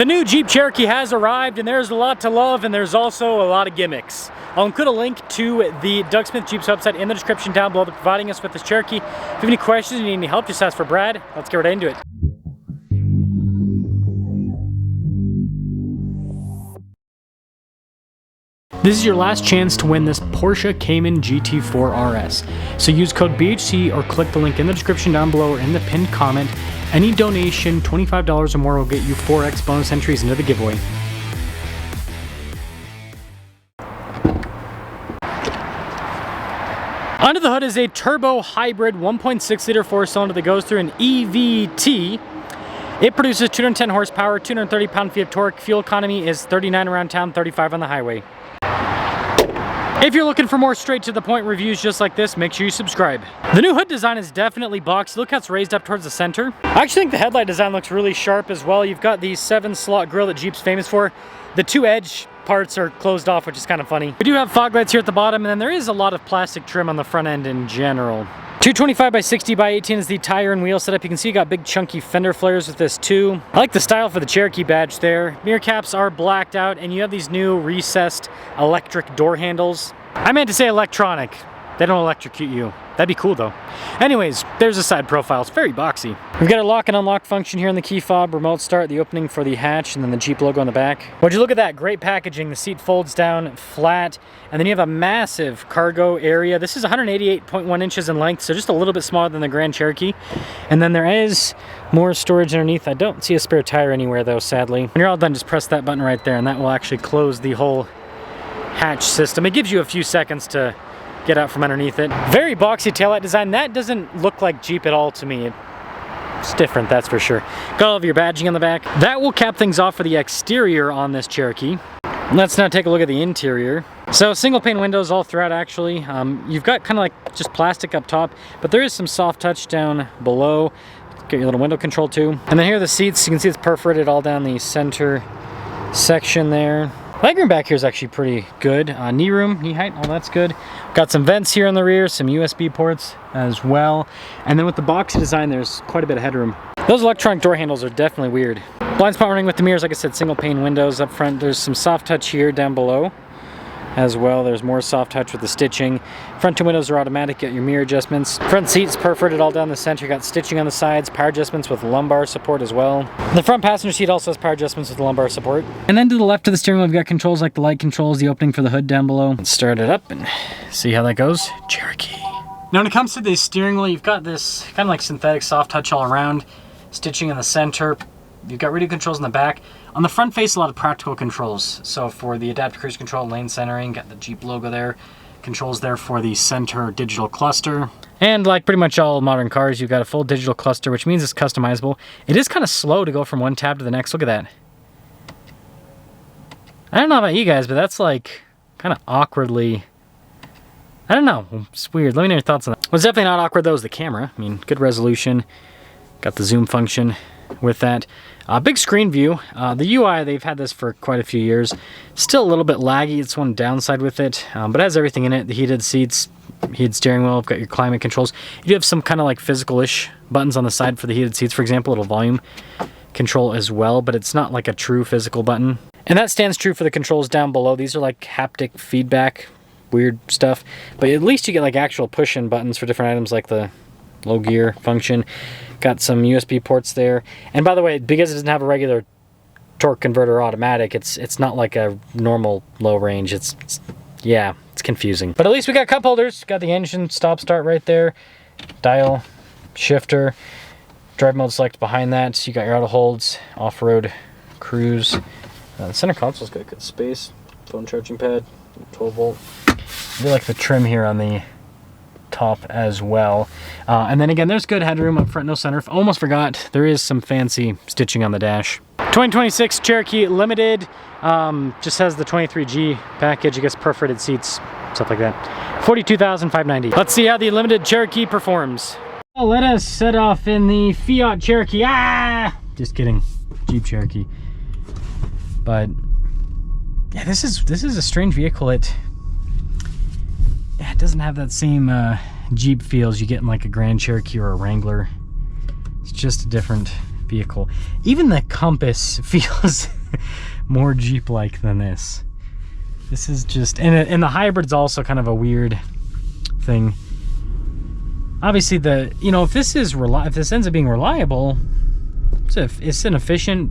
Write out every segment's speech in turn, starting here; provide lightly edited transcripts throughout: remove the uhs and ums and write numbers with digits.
The new Jeep Cherokee has arrived, and there's a lot to love, and there's also a lot of gimmicks. I'll include a link to the Doug Smith Jeep's website in the description down below. They're providing us with this Cherokee. If you have any questions or need any help, just ask for Brad. Let's get right into it. This is your last chance to win this Porsche Cayman GT4 RS. So use code BHC or click the link in the description down below or in the pinned comment. Any donation, $25 or more, will get you 4x bonus entries into the giveaway. Under the hood is a turbo hybrid 1.6 liter 4-cylinder that goes through an EVT. It produces 210 horsepower, 230 pound-feet of torque. Fuel economy is 39 around town, 35 on the highway. If you're looking for more straight-to-the-point reviews just like this, make sure you subscribe. The new hood design is definitely boxy. Look how it's raised up towards the center. I actually think the headlight design looks really sharp as well. You've got the 7-slot grille that Jeep's famous for. The 2 edge parts are closed off, which is kind of funny. We do have fog lights here at the bottom, and then there is a lot of plastic trim on the front end in general. 225 by 60 by 18 is the tire and wheel setup. You can see you got big chunky fender flares with this too. I like the style for the Cherokee badge there. Mirror caps are blacked out, and you have these new recessed electric door handles. I meant to say electronic. They don't electrocute you. That'd be cool though. Anyways, there's a side profile. It's very boxy. We've got a lock and unlock function here in the key fob, remote start, the opening for the hatch, and then the Jeep logo on the back. Would you look at that? Great packaging. The seat folds down flat, and then you have a massive cargo area. This is 188.1 inches in length, so just a little bit smaller than the Grand Cherokee. And then there is more storage underneath. I don't see a spare tire anywhere though, sadly. When you're all done, just press that button right there, and that will actually close the whole hatch system. It gives you a few seconds to get out from underneath it. Very boxy taillight design. That doesn't look like Jeep at all to me. It's different, that's for sure. Got all of your badging on the back. That will cap things off for the exterior on this Cherokee. Let's now take a look at the interior. So single pane windows all throughout actually. You've got kind of like just plastic up top, but there is some soft touch down below. Get your little window control too. And then here are the seats. You can see it's perforated all down the center section there. Legroom back here is actually pretty good. Knee room, knee height, all that's good. Got some vents here in the rear, some USB ports as well. And then with the boxy design, there's quite a bit of headroom. Those electronic door handles are definitely weird. Blind spot warning with the mirrors, like I said, single pane windows up front. There's some soft touch here down below as well. There's more soft touch with the stitching. Front 2 windows are automatic, get your mirror adjustments. Front seats perforated all down the center. Got stitching on the sides, power adjustments with lumbar support as well. The front passenger seat also has power adjustments with lumbar support. And then to the left of the steering wheel, we've got controls like the light controls, the opening for the hood down below. Let's start it up and see how that goes. Cherokee. Now when it comes to the steering wheel, you've got this kind of like synthetic soft touch all around, stitching in the center. You've got radio controls in the back. On the front face, a lot of practical controls. So for the adaptive cruise control, lane centering, got the Jeep logo there. Controls there for the center digital cluster. And like pretty much all modern cars, you've got a full digital cluster, which means it's customizable. It is kind of slow to go from one tab to the next. Look at that. I don't know about you guys, but that's like kind of awkwardly... I don't know. It's weird. Let me know your thoughts on that. What's definitely not awkward though is the camera. I mean, good resolution. Got the zoom function with that. Big screen view. The UI, they've had this for quite a few years. Still a little bit laggy. It's one downside with it, but it has everything in it. The heated seats, heated steering wheel, got your climate controls. You do have some kind of like physical-ish buttons on the side for the heated seats, for example, a little volume control as well, but it's not like a true physical button. And that stands true for the controls down below. These are like haptic feedback, weird stuff, but at least you get like actual push-in buttons for different items like the low gear function. Got some USB ports there. And by the way, because it doesn't have a regular torque converter automatic, it's not like a normal low range. Yeah, it's confusing. But at least we got cup holders. Got the engine stop start right there. Dial, shifter, drive mode select behind that. So you got your auto holds, off-road, cruise. The center console's got good space. Phone charging pad, 12 volt. I do like the trim here on the top as well. And then again, there's good headroom up front, no sunroof. Almost forgot, there is some fancy stitching on the dash. 2026 Cherokee Limited, just has the 23G package, I guess perforated seats, stuff like that. $42,590. Let's see how the Limited Cherokee performs. Well, let us set off in the Fiat Cherokee. Just kidding, Jeep Cherokee. But yeah, this is a strange vehicle. It doesn't have that same Jeep feels you get in like a Grand Cherokee or a Wrangler. It's just a different vehicle. Even the Compass feels more Jeep-like than this. This is just, and the hybrid's also kind of a weird thing. Obviously, if this ends up being reliable, it's an efficient,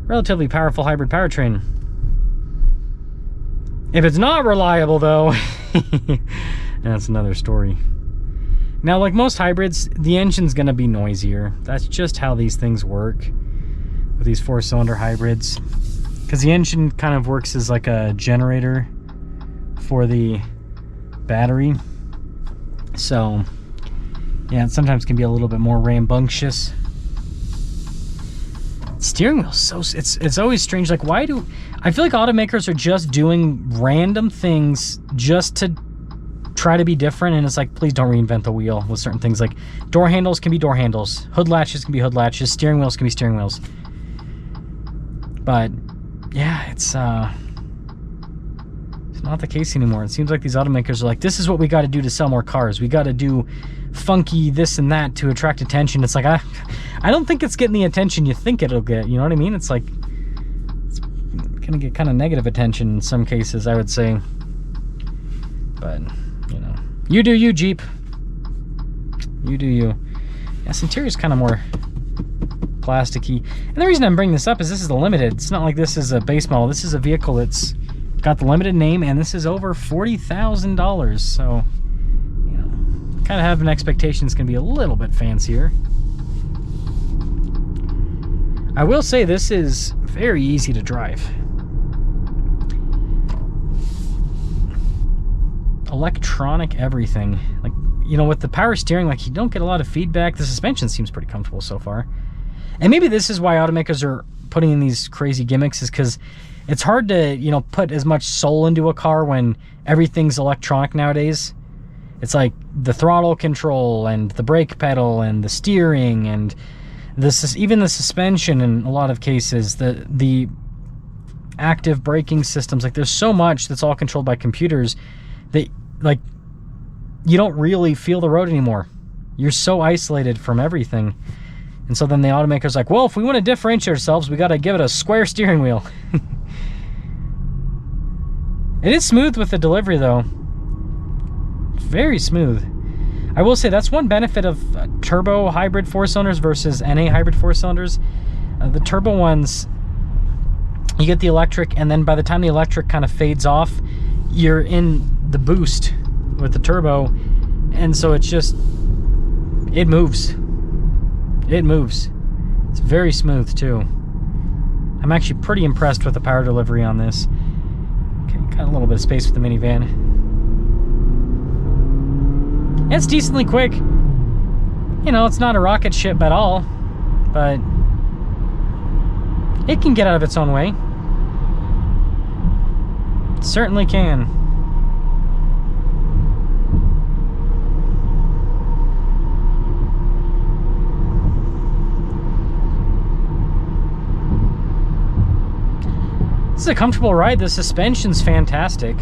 relatively powerful hybrid powertrain. If it's not reliable, though, that's another story. Now, like most hybrids, the engine's going to be noisier. That's just how these things work with these 4-cylinder hybrids. Because the engine kind of works as like a generator for the battery. So, yeah, it sometimes can be a little bit more rambunctious. Steering wheel, it's always strange. Like, why do I feel like automakers are just doing random things just to try to be different? And it's like, please don't reinvent the wheel with certain things. Like, door handles can be door handles, hood latches can be hood latches, steering wheels can be steering wheels. But yeah, it's not the case anymore. It seems like these automakers are like, this is what we got to do to sell more cars. We got to do funky this and that to attract attention. It's like, I don't think it's getting the attention you think it'll get. You know what I mean? It's like, it's gonna get kind of negative attention in some cases, I would say. But, you do you, Jeep. You do you. Yeah, this interior's kind of more plasticky. And the reason I'm bringing this up is this is the Limited. It's not like this is a base model. This is a vehicle that's got the Limited name, and this is over $40,000. So, kind of have an expectation it's going to be a little bit fancier. I will say this is very easy to drive. Electronic everything. Like, with the power steering, like, you don't get a lot of feedback. The suspension seems pretty comfortable so far. And maybe this is why automakers are putting in these crazy gimmicks, is because it's hard to, put as much soul into a car when everything's electronic nowadays. It's like the throttle control and the brake pedal and the steering and even the suspension in a lot of cases, the active braking systems. Like, there's so much that's all controlled by computers that, like, you don't really feel the road anymore. You're so isolated from everything. And so then the automaker's like, well, if we want to differentiate ourselves, we got to give it a square steering wheel. It is smooth with the delivery, though. Very smooth. I will say that's one benefit of turbo hybrid 4-cylinders versus NA hybrid 4-cylinders. The turbo ones, you get the electric, and then by the time the electric kind of fades off, you're in the boost with the turbo, and so it's just, it moves. It moves. It's very smooth too. I'm actually pretty impressed with the power delivery on this. Okay, got a little bit of space with the minivan. It's decently quick. It's not a rocket ship at all, but it can get out of its own way. It certainly can. This is a comfortable ride. The suspension's fantastic.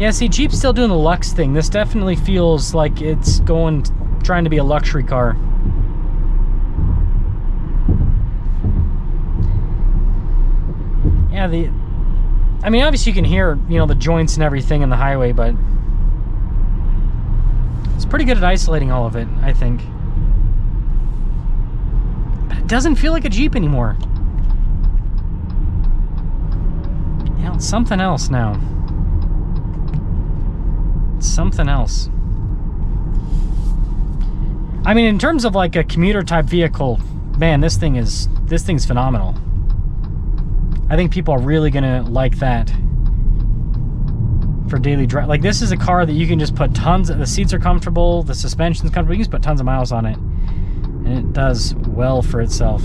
Yeah, see, Jeep's still doing the Lux thing. This definitely feels like it's trying to be a luxury car. Yeah, I mean, obviously you can hear, the joints and everything in the highway, but it's pretty good at isolating all of it, I think. But it doesn't feel like a Jeep anymore. It's something else now. Something else. I mean, in terms of like a commuter type vehicle, man, this thing's phenomenal. I think people are really gonna like that for daily drive. Like, this is a car that you can just put the seats are comfortable, the suspension's comfortable, you can just put tons of miles on it, and it does well for itself.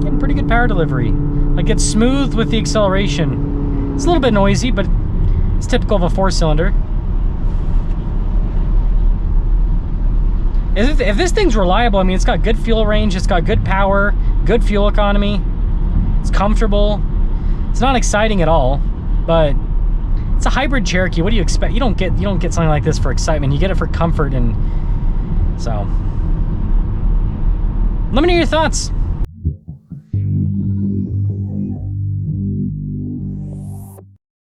Getting pretty good power delivery. Like, it's smooth with the acceleration. It's a little bit noisy, but it's typical of a 4-cylinder. If this thing's reliable, I mean, it's got good fuel range, it's got good power, good fuel economy, it's comfortable. It's not exciting at all, but It's a hybrid Cherokee. What do you expect? You don't get something like this for excitement. You get it for comfort. And so let me know your thoughts.